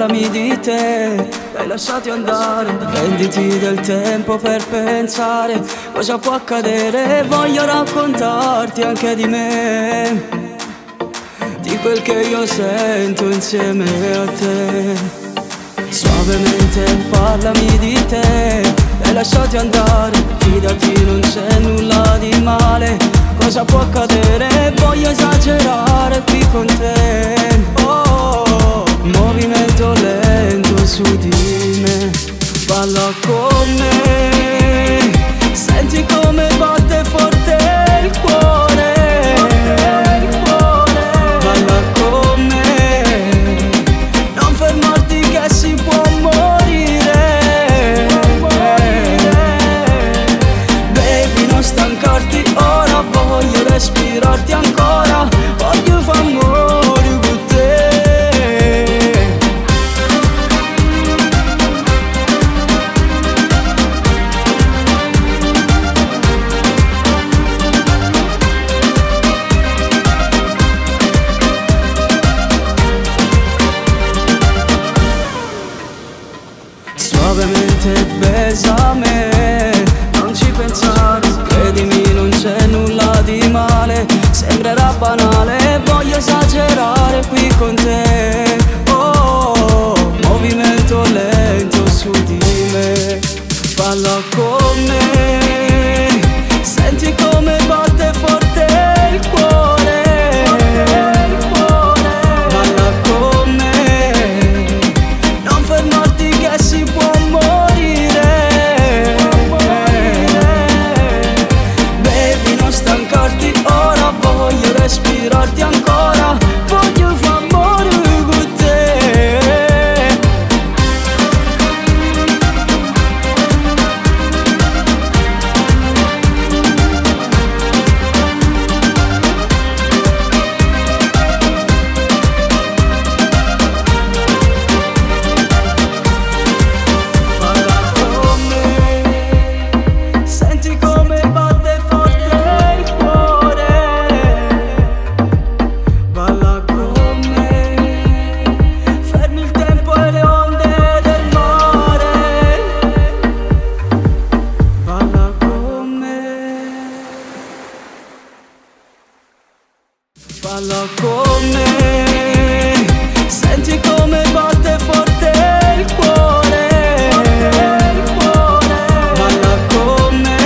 parlami di te. L'hai lasciati andare, prenditi del tempo per pensare cosa può accadere. Voglio raccontarti anche di me, di quel che io sento insieme a te. Suavemente parlami di te, l'hai lasciati andare, fidati non c'è nulla di male. Cosa può accadere? Voglio esagerare qui con te. Oh, movimento lento su di me, balla con me, senti come batte forte il cuore. Balla con me, non fermarti che si può morire. Baby, non stancarti ora, voglio respirarti ancora, voglio far amore con te. Suavemente besame, non ci pensare, credimi non c'è nulla di male. Sembrerà banale, voglio esagerare qui con te. Oh, movimento lento su di me, balla con me, senti come batte forte il cuore. Balla con me, non fermarti che si può morire. Baby, non stancarti ora, voglio respirarti ancora, voglio far amore con te. Balla con me, senti come batte forte il cuore. Balla con me, fermi il tempo e le onde del mare. Balla con me, balla con me, senti come batte forte il cuore. Balla con me,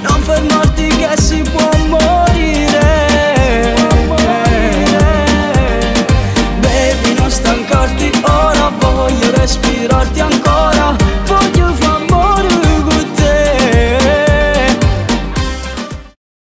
non fermarti che si può morire. Baby, non stancarti ora, voglio respirarti ancora.